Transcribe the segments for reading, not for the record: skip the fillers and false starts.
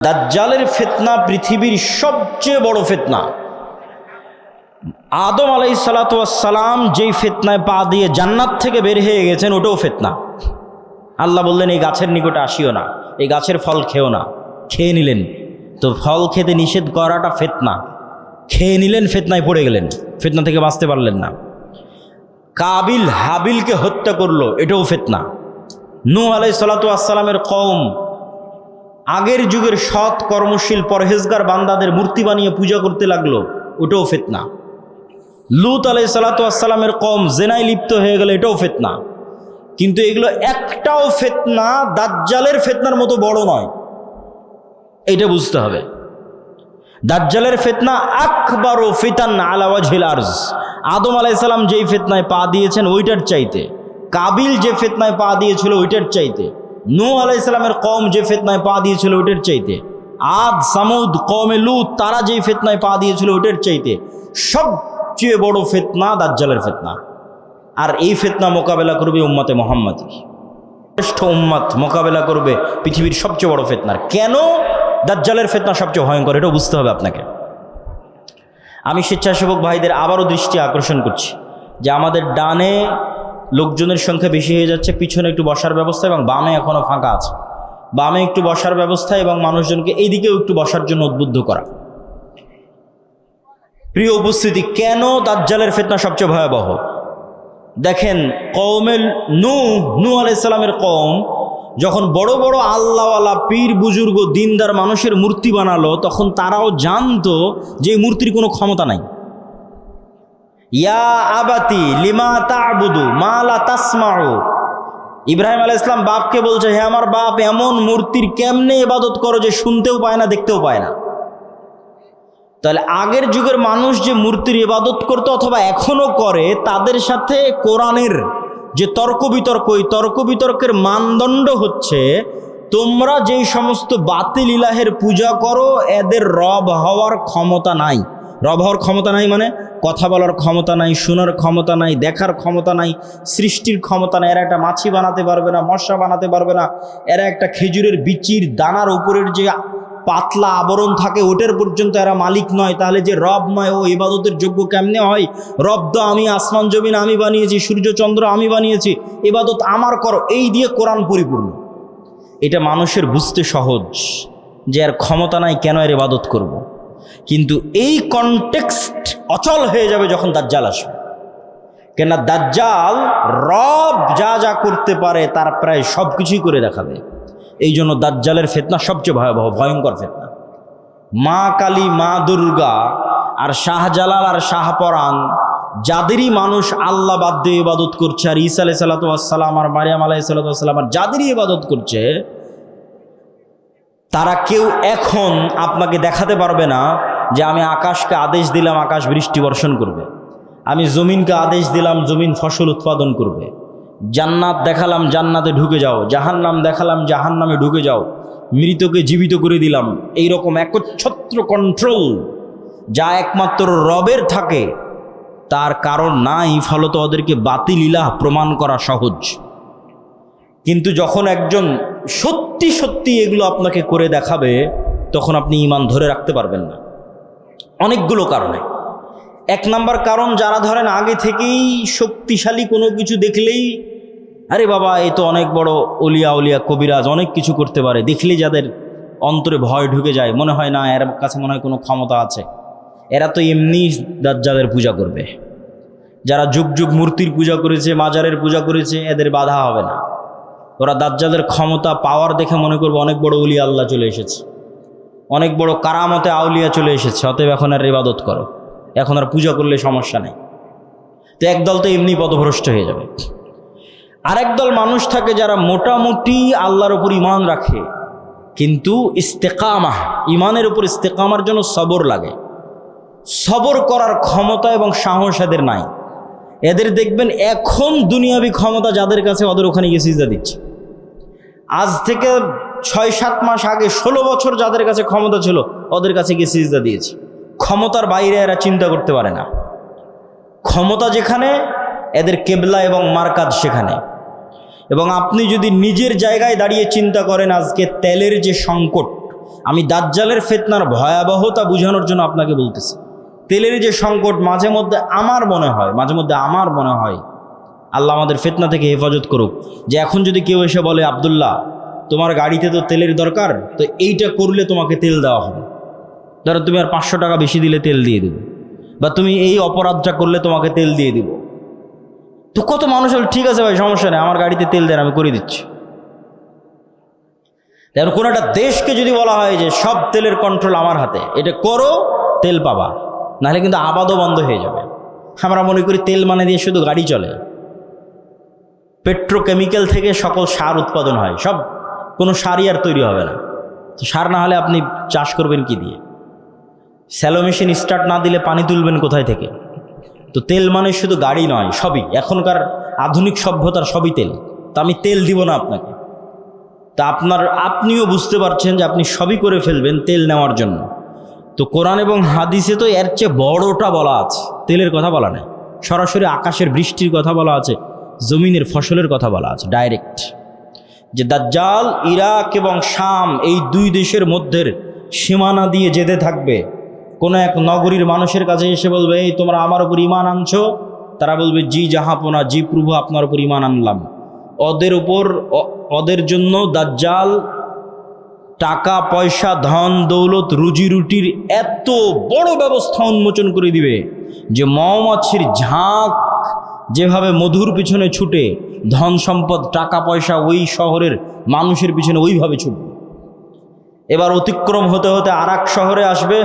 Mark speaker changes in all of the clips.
Speaker 1: দাজ্জালের ফিতনা পৃথিবীর সবচেয়ে বড় ফিতনা। আদম আলাইহিস সালাতু ওয়াস সালাম যেই ফিতনায় পা দিয়ে জান্নাত থেকে বের হয়ে গেছেন, ওটাও ফিতনা। আল্লাহ বললেন এই গাছের নিকটে আসিও না, এই গাছের ফল খেও না। খেয়ে নিলেন, তো ফল খেতে নিষেধ করাটা ফিতনা। খেয়ে নিলেন, ফিতনায় পড়ে গেলেন, ফিতনা থেকে বাঁচতে পারলেন না। কাবিল হাবিলকে হত্যা করলো, এটাও ফিতনা। নূহ আলাইহিস সালাতু ওয়াস সালামের কওম আগের যুগের সৎ কর্মশীল পরহেজগার বান্দাদের মূর্তি বানিয়ে পূজা করতে লাগলো, ওটাও ফিতনা। লূত আলাইহিস সালাতু ওয়াস সালামের কওম জেনায় লিপ্ত হয়ে গেল, এটাও ফিতনা। কিন্তু এগুলো একটাও ফিতনা দাজ্জালের ফিতনার মতো বড় নয়, এটা বুঝতে হবে। দাজ্জালের ফিতনা আকবারু ফিতান আলা ওয়াজহিল আরজ। আদম আলাইহিস সালাম যেই ফিতনায় পা দিয়েছেন ওইটার চাইতে, কাবিল যে ফিতনায় পা দিয়েছিল ওইটার চাইতে, নূহ আলাইহিস সালামের কওম যে ফিতনায় পা দিয়েছিল ওইটার চাইতে, আদ সামুদ কওমে লূত তারা যেই ফিতনায় পা দিয়েছিল ওইটার চাইতে সবচেয়ে বড় ফিতনা দাজ্জালের ফিতনা। আর এই ফিতনা মোকাবেলা করবে উম্মতে মুহাম্মাদী, শ্রেষ্ঠ উম্মত মোকাবেলা করবে পৃথিবীর সবচেয়ে বড় ফিতনার। কেন দাজ্জালের ফিতনা সবচেয়ে ভয়ঙ্কর, এটাও বুঝতে হবে আপনাকে। আমি স্বেচ্ছাসেবক ভাইদের আবারও দৃষ্টি আকর্ষণ করছি যে আমাদের ডানে লোকজনের সংখ্যা বেশি হয়ে যাচ্ছে, পিছনে একটু বসার ব্যবস্থা এবং বামে এখনও ফাঁকা আছে। বামে একটু বসার ব্যবস্থা এবং মানুষজনকে এইদিকেও একটু বসার জন্য উদ্বুদ্ধ করা। প্রিয় উপস্থিতি, কেন দাজ্জালের ফিতনা সবচেয়ে ভয়াবহ? দেখেন, কওমে নূহ আলাইহিস সালামের কওম যখন বড় বড় আল্লাহওয়ালা পীর বুজুর্গ দিনদার মানুষের মূর্তি বানালো, তখন তারাও জানতো যে এই মূর্তির কোনো ক্ষমতা নাই। ইয়া আবাতি লিমা তা'বুদু মা লা তাসমাউ। ইব্রাহিম আলাইহিস সালাম বাপকে বলছে, হে আমার বাপ, এমন মূর্তির কেমনে ইবাদত করো যে শুনতেও পায় না, দেখতেও পায় না। তাহলে আগের যুগের মানুষ যে মূর্তির ইবাদত করতো অথবা এখনো করে, তাদের সাথে কোরআনের যে তর্ক বিতর্ক, ওই তর্ক বিতর্কের মানদণ্ড হচ্ছে তোমরা যেই সমস্ত বাতিল ইলাহের পূজা করো এদের রব হওয়ার ক্ষমতা নাই। রব হওয়ার ক্ষমতা নাই মানে কথা বলার ক্ষমতা নাই, শোনার ক্ষমতা নাই, দেখার ক্ষমতা নাই, সৃষ্টির ক্ষমতা নাই। এরা একটা মাছি বানাতে পারবে না, মশা বানাতে পারবে না। এরা একটা খেজুরের বিচির দানার উপরের যে পাতলা আবরণ থাকে ওটার পর্যন্ত এরা মালিক নয়। তাহলে যে রব নয়, ও ইবাদতের যোগ্য কেমনে হয়? রব তো আমি, আসমান জমিন আমি বানিয়েছি, সূর্য চন্দ্র আমি বানিয়েছি, ইবাদত আমার করো, এই দিয়ে কোরআন পরিপূর্ণ। এটা মানুষের বুঝতে সহজ যে এর ক্ষমতা নাই, কেন এর ইবাদত করব। কিন্তু এই কনটেক্সট অচল হয়ে যাবে যখন দাজ্জাল আসবে। কেননা দাজ্জাল রব যা যা করতে পারে তার প্রায় সব কিছুই করে দেখাবে। এই জন্য দাজ্জালের ফিতনা সবচেয়ে ভয়াবহ, ভয়ঙ্কর ফিতনা। মা কালী, মা দুর্গা আর শাহজালাল আর শাহপরাণ যাদেরই মানুষ আল্লাহ বাদ দিয়ে ইবাদত করছে, আর ঈসা আলাইহিস সালাতু ওয়াস সালাম আর মারিয়াম আলাইহিস সালাতু ওয়াস সালাম আর যাদেরই ইবাদত করছে, তারা কেউ এখন আপনাকে দেখাতে পারবে না যে আমি আকাশকে আদেশ দিলাম আকাশ বৃষ্টি বর্ষণ করবে, আমি জমিনকে আদেশ দিলাম জমিন ফসল উৎপাদন করবে, জান্নাত দেখালাম জান্নাতে ঢুকে যাও, জাহান্নাম দেখালাম জাহান্নামে ঢুকে যাও, মৃতকে জীবিত করে দিলাম। এইরকম একচ্ছত্র কন্ট্রোল যা একমাত্র রবের থাকে, তার কারণ নাই, ফলত ওদেরকে বাতিল ইলাহ প্রমাণ করা সহজ। কিন্তু যখন একজন সত্যি সত্যি এগুলো আপনাকে করে দেখাবে, তখন আপনি ঈমান ধরে রাখতে পারবেন না অনেকগুলো কারণে। এক নাম্বার কারণ, যারা ধরেন আগে থেকেই শক্তিশালী কোনো কিছু দেখলেই আরে বাবা এ তো অনেক বড় অলিয়া উলিয়া কবিরাজ, অনেক কিছু করতে পারে, দেখলেই যাদের অন্তরে ভয় ঢুকে যায়, মনে হয় না এর কাছে মনে হয় কোনো ক্ষমতা আছে, এরা তো এমনি দাজ্জালের পূজা করবে। যারা যুগ যুগ মূর্তির পূজা করেছে, মাজারের পূজা করেছে, এদের বাধা হবে না। ওরা দাজ্জালের ক্ষমতা পাওয়ার দেখে মনে করবে অনেক বড় অলিয়া আল্লাহ চলে এসেছে, অনেক বড় কারামতে আউলিয়া চলে এসেছে, অতএব এখন আর ইবাদত করো, এখন আর পূজা করলে সমস্যা নেই। তো একদল তো এমনি পথভ্রষ্ট হয়ে যাবে। আরেক দল মানুষ থাকে যারা মোটামুটি আল্লাহর উপর ঈমান রাখে, কিন্তু ইস্তেকামা, ঈমানের উপর ইস্তেকামার জন্য সবর লাগে। সবর করার ক্ষমতা এবং সাহস এদের নাই। এদের দেখবেন এখন দুনিয়াবি ক্ষমতা যাদের কাছে, ওদের ওখানে গিয়ে সিজদা দিচ্ছে। আজ থেকে 6-7 মাস আগে 16 বছর যাদের কাছে ক্ষমতা ছিল, ওদের কাছে গিয়ে সিজদা দিয়েছে। ক্ষমতার বাইরে এরা চিন্তা করতে পারে না। ক্ষমতা যেখানে, এদের কেবলা এবং মারকাজ সেখানে। এবং আপনি যদি নিজের জায়গায় দাঁড়িয়ে চিন্তা করেন, আজকে তেলের যে সংকট, আমি দাজ্জালের ফিতনার ভয়াবহতা বোঝানোর জন্য আপনাকে বলতেছি। তেলের যে সংকট মাঝে মধ্যে আমার মনে হয় আল্লাহ আমাদের ফিতনা থেকে হেফাজত করুক, যে এখন যদি কেউ এসে বলে আব্দুল্লাহ তোমার গাড়িতে তো তেলের দরকার, তো এইটা করলে তোমাকে তেল দেওয়া হবে, ধরো তুমি আর 500 টাকা বেশি দিলে তেল দিয়ে দেবো, বা তুমি এই অপরাধটা করলে তোমাকে তেল দিয়ে দিব। তো কত মানুষ হল ঠিক আছে ভাই সমস্যা নেই, আমার গাড়িতে তেল দেন আমি করে দিচ্ছি। এখন কোনো একটা দেশকে যদি বলা হয় যে সব তেলের কন্ট্রোল আমার হাতে, এটা করো তেল পাবা, নাহলে কিন্তু আবাদও বন্ধ হয়ে যাবে। আমরা মনে করি তেল মানে দিয়ে শুধু গাড়ি চলে। পেট্রোকেমিক্যাল থেকে সকল সার উৎপাদন হয়, সব কোনো সারই আর তৈরি হবে না। তো সার না হলে আপনি চাষ করবেন কি দিয়ে? স্যালো মেশিন স্টার্ট না দিলে পানি তুলবেন কোথায় থেকে? তো তেল মানে শুধু গাড়ি নয়, সবই এখনকার আধুনিক সভ্যতার সবই তেল। তো আমি তেল দিব না আপনাকে, তা আপনিও বুঝতে পারছেন যে আপনি সবই করে ফেলবেন তেল নেওয়ার জন্য। তো কোরআন এবং হাদিসে তো এর চেয়ে বড়টা বলা আছে, তেলের কথা বলা নেই। সরাসরি আকাশের বৃষ্টির কথা বলা আছে, জমিনের ফসলের কথা বলা আছে ডাইরেক্ট, যে দাজ্জাল ইরাক এবং শাম এই দুই দেশের মধ্যের সীমানা দিয়ে যেতে থাকবে। কোনো এক নগরীর মানুষের কাছে এসে বলবে, এই তোমরা আমার উপর ঈমান আনছো? তারা বলবে, জি জাহাপনা, জি প্রভু আপনার উপর ঈমান আনলাম। ওদের জন্য দাজ্জাল টাকা পয়সা ধন দৌলত রুজি রুটির এত বড় ব্যবস্থা উন্মোচন করে দিবে যে মৌমাছির ঝাঁক যেভাবে মধুর পিছনে ছুটে, ধন সম্পদ টাকা পয়সা ওই শহরের মানুষের পিছনে ওইভাবে ছুটবে। এবার অতিক্রম হতে হতে আর এক শহরে আসবে,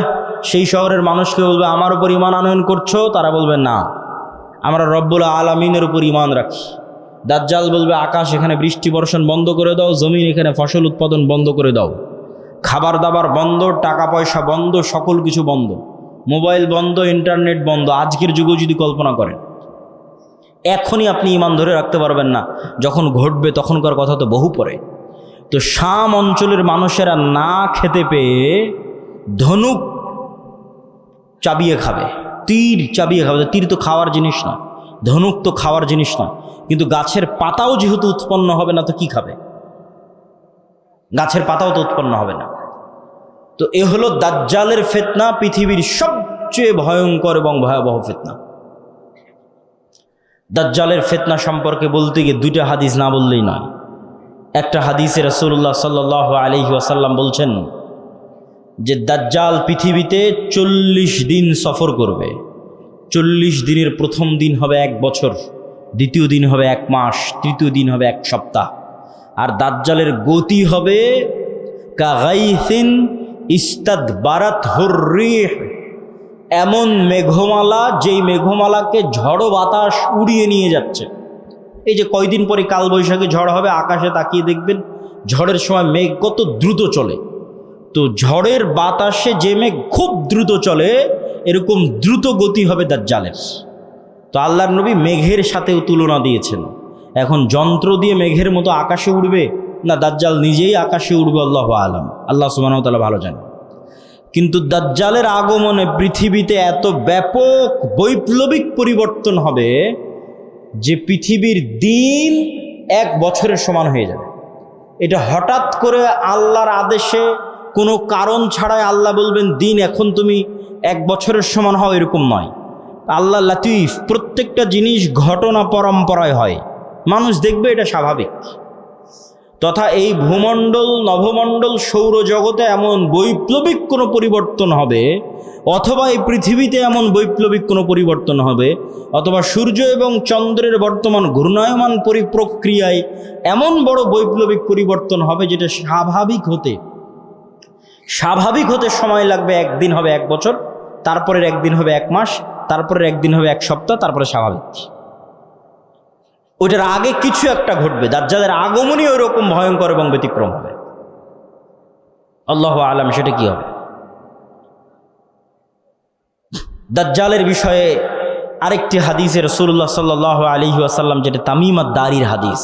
Speaker 1: সেই শহরের মানুষকে বলবে আমার উপর ঈমান আনয়ন করছো? তারা বলবে না, আমরা রব্বুল আলামিনের উপর ঈমান রাখি। দাজ্জাল বলবে আকাশ এখানে বৃষ্টি বর্ষণ বন্ধ করে দাও, জমিন এখানে ফসল উৎপাদন বন্ধ করে দাও, খাবার দাবার বন্ধ, টাকা পয়সা বন্ধ, সকল কিছু বন্ধ, মোবাইল বন্ধ, ইন্টারনেট বন্ধ। আজকের যুগেও যদি কল্পনা করেন, এখনই আপনি ঈমান ধরে রাখতে পারবেন না, যখন ঘটবে তখনকার কথা তো বহু পরে। তো শাম অঞ্চলের মানুষেরা না খেতে পেয়ে ধনুক চাবিয়ে খাবে, তীর চাবিয়ে খাবে। তীর তো খাওয়ার জিনিস না, ধনুক তো খাওয়ার জিনিস না, কিন্তু গাছের পাতাও যেহেতু উৎপন্ন হবে না তো কি খাবে? গাছের পাতাও তো উৎপন্ন হবে না। তো এ হলো দাজ্জালের ফিতনা, পৃথিবীর সবচেয়ে ভয়ঙ্কর এবং ভয়াবহ ফিতনা। দাজ্জালের ফিতনা সম্পর্কে বলতে গিয়ে দুইটা হাদিস না বললেই নয়। একটা হাদিসে রাসূলুল্লাহ সাল্লাল্লাহু আলাইহি ওয়াসাল্লাম বলছেন যে দাজ্জাল পৃথিবীতে 40 দিন সফর করবে। 40 দিনের প্রথম দিন হবে 1 বছর, দ্বিতীয় দিন হবে 1 মাস, তৃতীয় দিন হবে 1 সপ্তাহ। আর দাজ্জালের গতি হবে কাগাইসিন ইস্তাদবারাত হুররিহ, এমন মেঘমালা যেই মেঘমালাকে ঝড়ো বাতাস উড়িয়ে নিয়ে যাচ্ছে। এই যে কয়দিন পরে কালবৈশাখী ঝড় হবে, আকাশে তাকিয়ে দেখবেন ঝড়ের সময় মেঘ কত দ্রুত চলে। তো ঝড়ের বাতাসে যে মেঘ খুব দ্রুত চলে, এরকম দ্রুত গতি হবে দাজ্জালের। তো আল্লাহর নবী মেঘের সাথেও তুলনা দিয়েছেন। এখন যন্ত্র দিয়ে মেঘের মতো আকাশে উড়বে না দাজ্জাল নিজেই আকাশে উড়বে, আল্লাহু আলাম, আল্লাহ সুবহানাহু ওয়া তাআলা ভালো জানেন। কিন্তু দাজ্জালের আগমনে পৃথিবীতে এত ব্যাপক বৈপ্লবিক পরিবর্তন হবে যে পৃথিবীর দিন 1 বছরের সমান হয়ে যাবে। এটা হঠাৎ করে আল্লাহর আদেশে, কোনো কারণ ছাড়াই আল্লাহ বলবেন দিন এখন তুমি 1 বছরের সমান হও, এরকম নয়। আল্লাহ লাতিফ, প্রত্যেকটা জিনিস ঘটনা পরম্পরায় হয়, মানুষ দেখবে এটা স্বাভাবিক। তথা এই ভূমণ্ডল, নভমণ্ডল, সৌরজগতে এমন বৈপ্লবিক কোনো পরিবর্তন হবে, অথবা এই পৃথিবীতে এমন বৈপ্লবিক কোনো পরিবর্তন হবে, অথবা সূর্য এবং চন্দ্রের বর্তমান ঘূর্ণায়মান প্রক্রিয়ায় এমন বড় বৈপ্লবিক পরিবর্তন হবে যেটা স্বাভাবিক হতে সময় লাগবে। 1 দিন হবে 1 বছর, তারপরের 1 দিন হবে 1 মাস, তারপরের 1 দিন হবে 1 সপ্তাহ, তারপরে স্বাভাবিক। ওইটার আগে কিছু একটা ঘটবে। দাজ্জালের আগমনই ওই রকম ভয়ঙ্কর এবং ব্যতিক্রম হবে। আল্লাহু আলাম সেটা কি হবে। দাজ্জালের বিষয়ে আরেকটি হাদিসে রাসূলুল্লাহ সাল্লাল্লাহু আলাইহি ওয়াসাল্লাম, যেটা তামিম আদ-দারির হাদিস,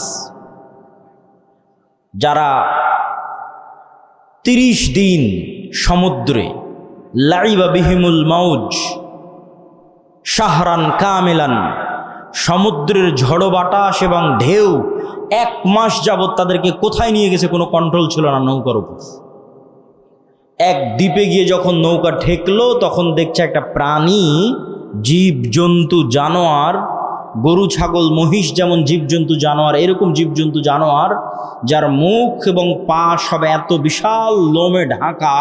Speaker 1: যারা 30 দিন সমুদ্রে লাইবা বিহিমুল মাউজ শাহরান কামিলান, সমুদ্রের ঝড়ো বাতাস এবং ঢেউ 1 মাস যাবৎ তাদেরকে কোথায় নিয়ে গেছে কোনো কন্ট্রোল ছিল না নৌকার উপর। এক দ্বীপে গিয়ে যখন নৌকা ঠেকলো তখন দেখছে একটা প্রাণী, জীবজন্তু, জানোয়ার, গরু ছাগল মহিষ যেমন জীবজন্তু জানোয়ার, এরকম জীবজন্তু জানোয়ার যার মুখ এবং পা সব এত বিশাল লোমে ঢাকা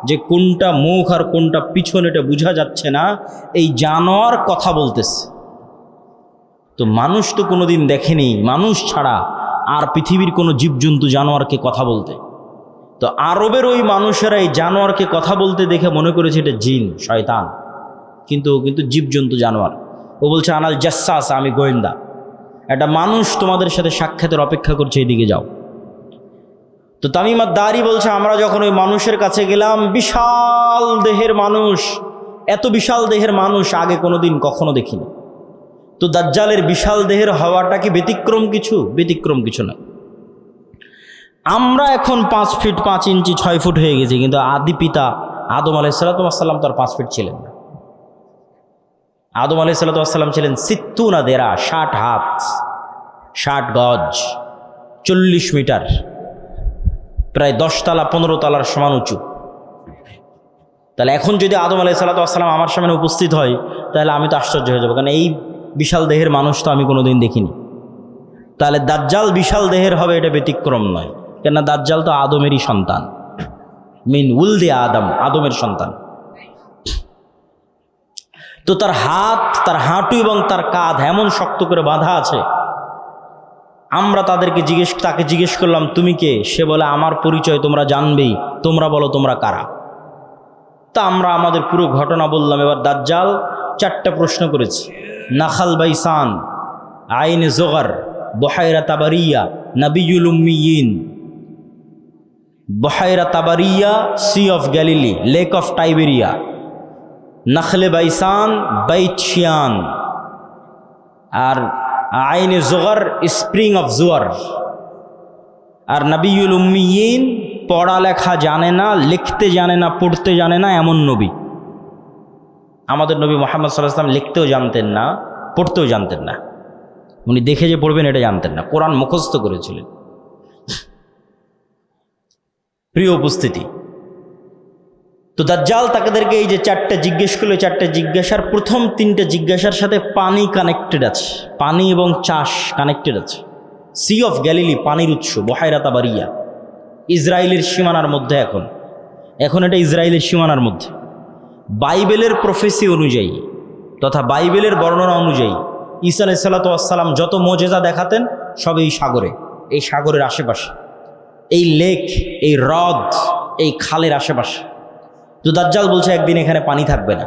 Speaker 1: যে কোনটা মুখ আর কোনটা পিছন এটা বোঝা যাচ্ছে না, এই জানোয়ার কথা বলতেছে। তো মানুষ তো কোনোদিন দেখেনি, মানুষ ছাড়া আর পৃথিবীর কোনো জীবজন্তু জানোয়ারকে কথা বলতে। তো আরবের ওই মানুষেরা এই জানোয়ারকে কথা বলতে দেখে মনে করেছে এটা জিন, শয়তান, কিন্তু জীবজন্তু জানোয়ার। ও বলছে আনাল জাসাস, আমি গোয়েন্দা, একটা মানুষ তোমাদের সাথে সাক্ষাতের অপেক্ষা করছে, এদিকে যাও। তো তামিম আদ-দারি বলছে আমরা যখন ওই মানুষের কাছে গেলাম, বিশাল দেহের মানুষ, এত বিশাল দেহের মানুষ আগে কোনোদিন কখনো দেখিনি। তো দাজ্জালের বিশাল দেহের হওয়াটা কি ব্যতিক্রম কিছু? ব্যতিক্রম কিছু নয়। আমরা এখন 5 ফিট 5 ইঞ্চি 6 ফুট হয়ে গেছি, কিন্তু আদি পিতা আদম আলাইহিসসালাম তো আর 5 ফিট ছিলেন না। আদম আলাইহিসসালাম ছিলেন 60 দেরা, 60 হাত, 60 গজ, 40 মিটার, প্রায় 10 তলা 15 তলার সমান উঁচু। তাহলে এখন যদি আদম আলাইহিসসালাম আমার সামনে উপস্থিত হয়, তাহলে আমি তো আশ্চর্য হয়ে যাবো, কারণ এই বিশাল দেহের মানুষ তো আমি কোনোদিন দেখিনি। তাহলে দাজ্জাল বিশাল দেহের হবে, এটা ব্যতিক্রম নয়, কেননা দাজ্জাল তো আদমেরই সন্তান, মিন উলদে আদম, আদমের সন্তান। তো তার হাত, তার হাঁটু এবং তার কাঁধ এমন শক্ত করে বাঁধা আছে। আমরা তাকে জিজ্ঞেস করলাম তুমি কে? সে বলে আমার পরিচয় তোমরা জানবেই, তোমরা বলো তোমরা কারা। তা আমরা আমাদের পুরো ঘটনা বললাম। এবার দাজ্জাল 4টা প্রশ্ন করেছে। নাখাল বাইসান, আইনে জোগার, বহাইরা তাবারিয়া, নাবিয়ুল উম্মিয়িন। বহাইরা তাবারিয়া, sea of Galilee, lake of Tiberias. নাখলে বাইসান, বাইত শিয়ান। আর আইনে জোগার, স্প্রিং অফ জোয়ার। আর নাবিয়ুল উম্মিয়িন, পড়ালেখা জানে না, লিখতে জানে না, পড়তে জানে না, এমন নবী। আমাদের নবী মুহাম্মদ সাল্লাল্লাহু আলাইহি ওয়াসাল্লাম লিখতেও জানতেন না, পড়তেও জানতেন না। উনি দেখে যে পড়বেন এটা জানতেন না, কোরআন মুখস্থ করেছিলেন। প্রিয় উপস্থিতি, তো দাজ্জাল তাদেরকে এই যে 4টা জিজ্ঞেস করলো, 4টা জিজ্ঞাসার প্রথম 3টে জিজ্ঞাসার সাথে পানি কানেক্টেড আছে, পানি এবং চাষ কানেক্টেড আছে। সি অফ গ্যালিলি, পানির উৎস, বহাইরা তাবারিয়া, ইসরায়েলের সীমানার মধ্যে। এখন এটা ইসরায়েলের সীমানার মধ্যে। বাইবেলের প্রফেসি অনুযায়ী তথা বাইবেলের বর্ণনা অনুযায়ী ঈসা আলাইহিসসালাতু ওয়াসসালাম যত মুজিজা দেখাতেন সব এই সাগরে, এই সাগরের আশেপাশে, এই লেক, এই হ্রদ, এই খালের আশেপাশে। তো দাজ্জাল বলছে একদিন এখানে পানি থাকবে না।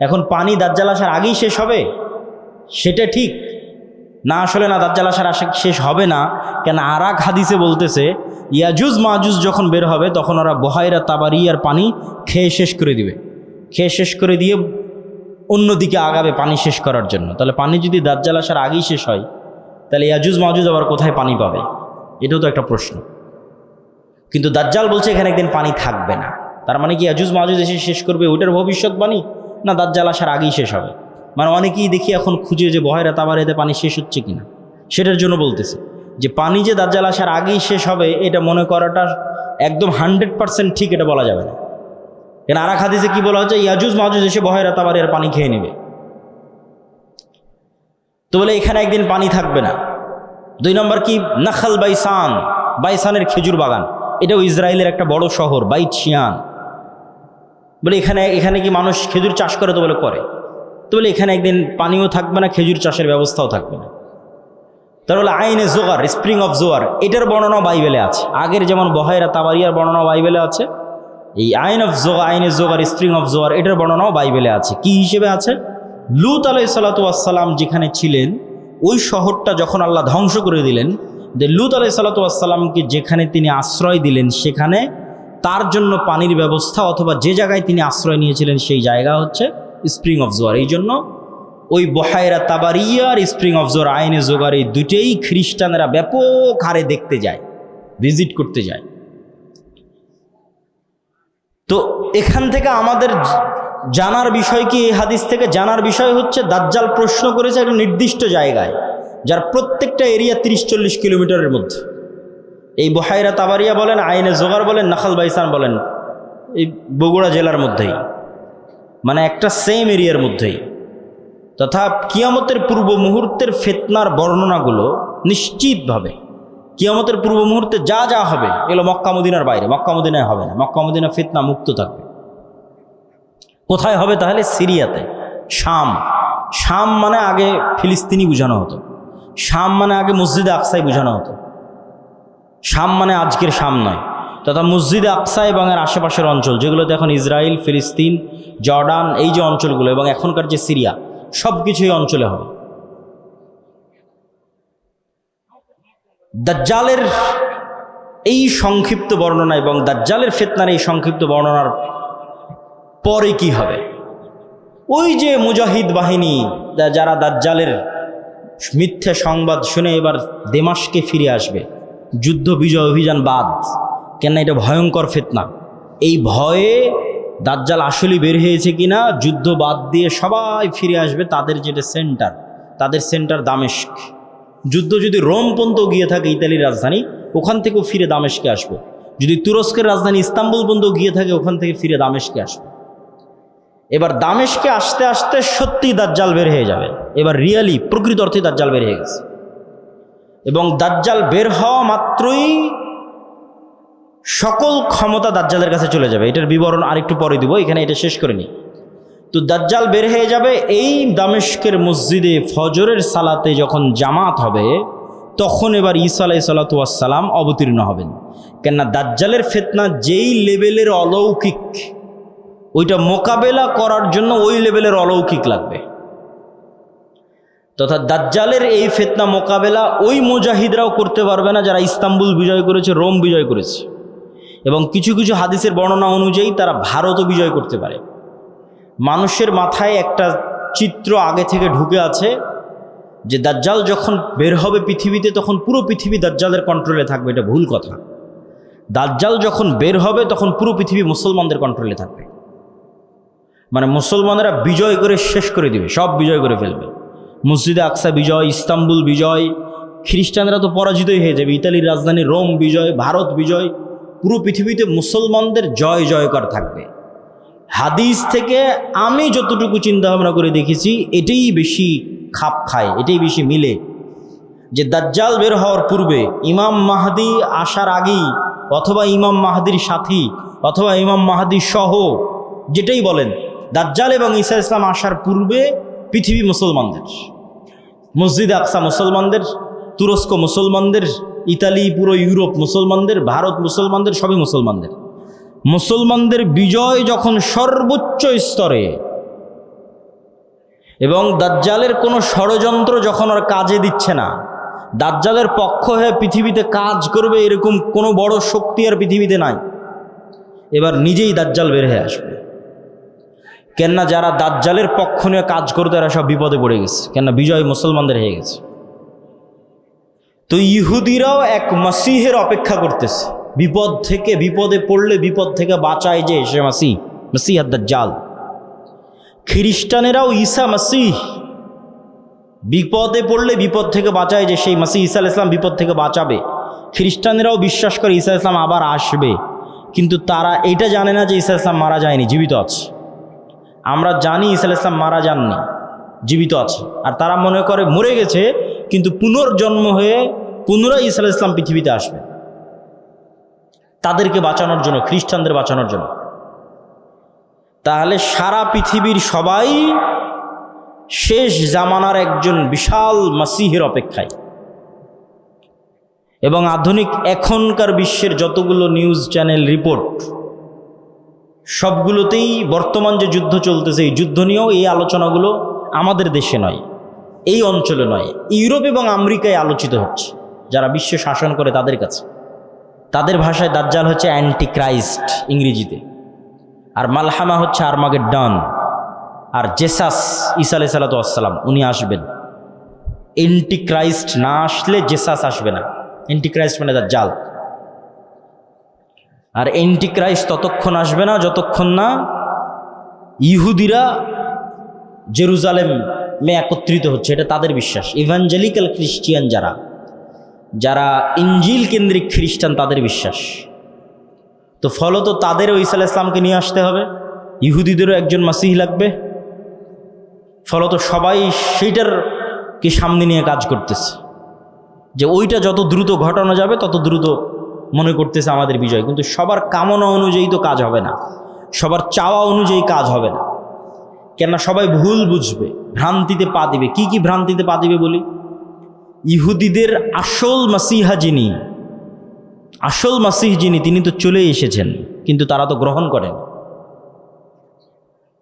Speaker 1: এখন পানি দাজ্জাল আসার আগেই শেষ হবে সেটা ঠিক না, আসলে না, দাজ্জাল আসার শেষ হবে না। কেন আরাক হাদিসে বলতেছে ইয়াজুজ মাজুজ যখন বের হবে তখন ওরা বহাইরা তাবারিয়ার পানি খেয়ে শেষ করে দিবে, খেয়ে শেষ করে দিয়ে অন্যদিকে আগাবে পানি শেষ করার জন্য। তাহলে পানি যদি দাজ্জাল আসার আগেই শেষ হয়, তাহলে ইয়াজুজ মাজুজ আবার কোথায় পানি পাবে? এটাও তো একটা প্রশ্ন। কিন্তু দাজ্জাল বলছে এখানে একদিন পানি থাকবে না। তার মানে কি ইয়াজুজ মাজুজ এসে শেষ করবে ওইটার ভবিষ্যৎবাণী, না দাজ্জাল আসার আগেই শেষ হবে? মানে অনেকেই দেখি এখন খুঁজে যে বহাইরা তাবারিয়াতে পানি শেষ হচ্ছে কিনা, সেটার জন্য বলতেছে যে পানি যে দাজ্জাল আসার আগেই শেষ হবে এটা মনে করাটা একদম 100% ঠিক এটা বলা যাবে না। কেন আরাক হাদিসে কি বলা হচ্ছে? ইয়াজুজ মাজুজ এসে বহাইরা তাবারিয়ার পানি খেয়ে নেবে। তো বলে এখানে একদিন পানি থাকবে না। 2 নম্বর কি? নাখাল বাইসান, বাইসানের খেজুর বাগান, এটাও ইসরায়েলের একটা বড় শহর, বাইত শিয়ান। বলে এখানে কি মানুষ খেজুর চাষ করে? তো বলে করে। তো বলে এখানে একদিন পানিও থাকবে না, খেজুর চাষের ব্যবস্থাও থাকবে না। তার বলে আইনে জোগার, স্প্রিং অফ জোয়ার, এটার বর্ণনা বাইবেলে আছে। আগের যেমন বহাইরা তাবারিয়ার বর্ণনা বাইবেলে আছে, এই আইনে জোগার, স্প্রিং অফ জোয়ার, এটার বর্ণনাও বাইবেলে আছে। কি হিসেবে আছে? লূত আলাইহিসসালাতু ওয়াসসালাম যেখানে ছিলেন ওই শহরটা যখন আল্লাহ ধ্বংস করে দিলেন, যে লূত আলাইহিসসালাতু ওয়াসসালামকে যেখানে তিনি আশ্রয় দিলেন সেখানে তার জন্য পানির ব্যবস্থা, অথবা যে জায়গায় তিনি আশ্রয় নিয়েছিলেন সেই জায়গা হচ্ছে স্প্রিং অফ জোয়ার। এই জন্য ওই বহাইরা তাবারিয়া আর স্প্রিং অফ জোয়ার, আইনে জোগার, এই দুটেই খ্রিস্টানেরা ব্যাপক হারে দেখতে যায়, ভিজিট করতে যায়। তো এখান থেকে আমাদের জানার বিষয় কি? এই হাদিস থেকে জানার বিষয় হচ্ছে দাজ্জাল প্রশ্ন করেছে একটা নির্দিষ্ট জায়গায়, যার প্রত্যেকটা এরিয়া 30-40 কিলোমিটারের মধ্যে। এই বহাইরা তাবারিয়া বলেন, আইনে জোগার বলেন, নাখাল বাইসান বলেন, এই বগুড়া জেলার মধ্যেই, মানে একটা সেম এরিয়ার মধ্যেই। তথা কিয়ামতের পূর্ব মুহূর্তের ফিতনার বর্ণনাগুলো নিশ্চিতভাবে কিয়ামতের পূর্ব মুহূর্তে যা যা হবে এগুলো মক্কা মদিনার বাইরে, মক্কা মদিনায় হবে না। মক্কা মদিনা ফিতনা মুক্ত থাকবে। কোথায় হবে তাহলে? সিরিয়াতে, শাম। শাম মানে আগে ফিলিস্তিনি বোঝানো হতো, শাম মানে আগে মসজিদে আকসাই বোঝানো হতো। শাম মানে আজকের শাম নয়, তথা মসজিদে আকসা এবং এর আশেপাশের অঞ্চল যেগুলোতে এখন ইসরায়েল, ফিলিস্তিন, জর্ডান, এই যে অঞ্চলগুলো এবং এখনকার যে সিরিয়া, সব কিছু এই অঞ্চলে হবে। দাজ্জালের এই সংক্ষিপ্ত বর্ণনা এবং দাজ্জালের ফিতনার এই সংক্ষিপ্ত বর্ণনার পরে কি হবে? ওই যে মুজাহিদ বাহিনী যারা দাজ্জালের মিথ্যা সংবাদ শুনে এবার দেমাশকে ফিরে আসবে, যুদ্ধ বিজয় অভিযান বাদ, কেন এটা ভয়ঙ্কর ফিতনা। এই ভয়ে দাজ্জাল আসলেই বের হয়েছে কিনা, যুদ্ধ বাদ দিয়ে সবাই ফিরে আসবে তাদের যেটা সেন্টার, তাদের সেন্টার দামেস্ক। যুদ্ধ যদি রোম পর্যন্ত গিয়ে থাকে, ইতালির রাজধানী, ওখান থেকেও ফিরে দামেস্কে আসবে। যদি তুরস্কের রাজধানী ইস্তাম্বুল পর্যন্ত গিয়ে থাকে, ওখান থেকে ফিরে দামেস্কে আসবে। এবার দামেস্কে আসতে আসতে সত্যি দাজ্জাল বের হয়ে যাবে। এবার রিয়ালি প্রকৃত অর্থে দাজ্জাল বের হয়ে গেছে। এবং দাজ্জাল বের হওয়া মাত্রই সকল ক্ষমতা দাজ্জালের কাছে চলে যাবে। এটার বিবরণ আরেকটু পরে দিব, এখানে এটা শেষ করে নিই। তো দাজ্জাল বের হয়ে যাবে। এই দামেস্কের মসজিদে ফজরের সালাতে যখন জামাত হবে, তখন এবার ঈসা আলাইহিসসালাতু ওয়াসসালাম অবতীর্ণ হবেন। কেননা দাজ্জালের ফিতনা যেই লেভেলের অলৌকিক, ওইটা মোকাবেলা করার জন্য ওই লেভেলের অলৌকিক লাগবে। তথা দাজ্জালের এই ফিতনা মোকাবেলা ওই মুজাহিদরাও করতে পারবে না যারা ইস্তাম্বুল বিজয় করেছে, রোম বিজয় করেছে। এবং কিছু কিছু হাদিসের বর্ণনা অনুযায়ী তারা ভারতও বিজয় করতে পারে। মানুষের মাথায় একটা চিত্র আগে থেকে ঢুকে আছে যে দাজ্জাল যখন বের হবে পৃথিবীতে, তখন পুরো পৃথিবী দাজ্জালের কন্ট্রোলে থাকবে। এটা ভুল কথা। দাজ্জাল যখন বের হবে তখন পুরো পৃথিবী মুসলমানদের কন্ট্রোলে থাকবে। মানে মুসলমানেরা বিজয় করে শেষ করে দিবে, সব বিজয় করে ফেলবে। মসজিদে আকসা বিজয়, ইস্তাম্বুল বিজয়, খ্রিস্টানরা তো পরাজিতই হয়ে যাবে, ইতালির রাজধানী রোম বিজয়, ভারত বিজয়, পুরো পৃথিবীতে মুসলমানদের জয় জয়কার থাকবে। হাদিস থেকে আমি যতটুকু চিন্তা ভাবনা করে দেখেছি, এটাই বেশি খাপ খায়, এটাই বেশি মিলে। যে দাজ্জাল বের হওয়ার পূর্বে, ইমাম মাহদি আসার আগেই, অথবা ইমাম মাহদির সাথী, অথবা ইমাম মাহদি সহ, যেটাই বলেন, দাজ্জাল এবং ঈসা ইসলাম আসার পূর্বে পৃথিবী মুসলমানদের, মসজিদে আকসা মুসলমানদের, তুরস্ক মুসলমানদের, ইতালি, পুরো ইউরোপ মুসলমানদের, ভারত মুসলমানদের, সবই মুসলমানদের। মুসলমানদের বিজয় যখন সর্বোচ্চ স্তরে এবং দাজ্জালের কোনো ষড়যন্ত্র যখন আর কাজে দিচ্ছে না, দাজ্জালের পক্ষ হয়ে পৃথিবীতে কাজ করবে এরকম কোনো বড় শক্তি আর পৃথিবীতে নাই, এবার নিজেই দাজ্জাল বের হয়ে আসবে। কেননা যারা দাজ্জালের পক্ষ নিয়ে কাজ করতে, এরা সব বিপদে পড়ে গেছে, কেননা বিজয় মুসলমানদের হয়ে গেছে। তো ইহুদিরাও এক মাসিহের অপেক্ষা করতেছে, বিপদ থেকে, বিপদে পড়লে বিপদ থেকে বাঁচায় যে সে মাসিহ, মাসিহ দাজ্জাল। খ্রিস্টানেরাও ঈসা মাসিহ, বিপদে পড়লে বিপদ থেকে বাঁচায় যে সেই মাসিহ ঈসা আলাইহিস সালাম বিপদ থেকে বাঁচাবে। খ্রিস্টানেরাও বিশ্বাস করে ঈসা আলাইহিস সালাম আবার আসবে, কিন্তু তারা এটা জানে না যে ঈসা আলাইহিস সালাম মারা যায়নি, জীবিত আছে। আমরা জানি ঈসা আলাইহিস সালাম মারা যাননি, জীবিত আছে। আর তারা মনে করে মরে গেছে, কিন্তু পুনর্জন্ম হয়ে পুনরায় ঈসা আলাইহিস সালাম পৃথিবীতে আসবে, তাদেরকে বাঁচানোর জন্য, খ্রিস্টানদের বাঁচানোর জন্য। তাহলে সারা পৃথিবীর সবাই শেষ জামানার একজন বিশাল মাসিহের অপেক্ষায়। এবং আধুনিক এখনকার বিশ্বের যতগুলো নিউজ চ্যানেল রিপোর্ট, সবগুলোতেই বর্তমান যে যুদ্ধ চলতেছে, এই যুদ্ধ নিয়েও এই আলোচনাগুলো আমাদের দেশে নয়, এই অঞ্চলে নয়, ইউরোপ এবং আমেরিকায় আলোচিত হচ্ছে। যারা বিশ্ব শাসন করে তাদের কাছে, তাদের ভাষায় দাজ্জাল হচ্ছে অ্যান্টি ক্রাইস্ট ইংরেজিতে, আর মালহামা হচ্ছে আর্মাগেড্ডন, আর জেসাস ঈসা আলাইহিস সালাম উনি আসবেন। অ্যান্টি ক্রাইস্ট না আসলে জেসাস আসবে না। অ্যান্টি ক্রাইস্ট মানে দাজ্জাল। আর অ্যান্টি ক্রাইস্ট ততক্ষণ আসবে না যতক্ষণ না ইহুদিরা জেরুজালেমে একত্রিত হচ্ছে, এটা তাদের বিশ্বাস। ইভাঞ্জেলিক্যাল খ্রিস্টিয়ান যারা, যারা ইঞ্জিল কেন্দ্রিক খ্রিস্টান, তাদের বিশ্বাস। তো ফলত তাদেরও ঈসা আলাইহিস সালামকে নিয়ে আসতে হবে, ইহুদিদেরও একজন মাসিহ লাগবে। ফলত সবাই সেইটারকে সামনে নিয়ে কাজ করতেছে যে ওইটা যত দ্রুত ঘটানো যাবে তত দ্রুত মনে করতেছে আমাদের বিজয়। কিন্তু সবার কামনা অনুযায়ী তো কাজ হবে না, সবার চাওয়া অনুযায়ী কাজ হবে না। কেননা সবাই ভুল বুঝবে, ভ্রান্তিতে পা দিবে। কি কি ভ্রান্তিতে পা দিবে বলি? ইহুদিদের আসল মাসিহা যিনি, আসল মাসিহ যিনি, তিনি তো চলে এসেছেন, কিন্তু তারা তো গ্রহণ করেন।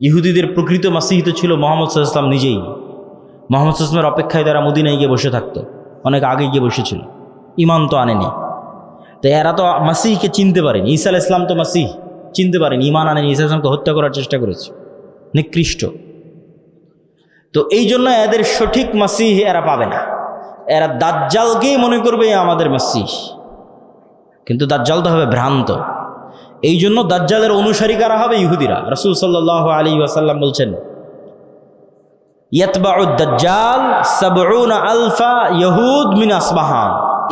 Speaker 1: ইহুদিদের প্রকৃত মাসিহ তো ছিল মুহাম্মদ সাল্লাল্লাহু আলাইহি ওয়াসাল্লাম নিজেই। মুহাম্মদ সাল্লাল্লাহু আলাইহি ওয়াসাল্লামের অপেক্ষায় তারা মদিনায় গিয়ে বসে থাকতো, অনেক আগে গিয়ে বসেছিল, ইমান তো আনেনি। তো এরা তো মাসিহকে চিনতে পারেনি। ঈসা আলাইহিস সালাম তো মাসিহ চিনতে পারেনি, ইমান আনেনি, ঈসা আলাইহিস সালামকে হত্যা করার চেষ্টা করেছে, নিকৃষ্ট। তো এই জন্য এদের সঠিক মাসিহ এরা পাবে না। এরা দাজ্জালকেই মনে করবে আমাদের মাসিহ, কিন্তু দাজ্জাল তো হবে ভ্রান্ত। এই জন্য দাজ্জালের অনুসারী কারা হবে? ইহুদিরা। রাসূল সাল্লাল্লাহু আলাইহি ওয়াসাল্লাম বলছেন, ইয়াতবাউ দাজ্জাল ৭০ আলফা ইয়াহুদ মিন আসবাহান।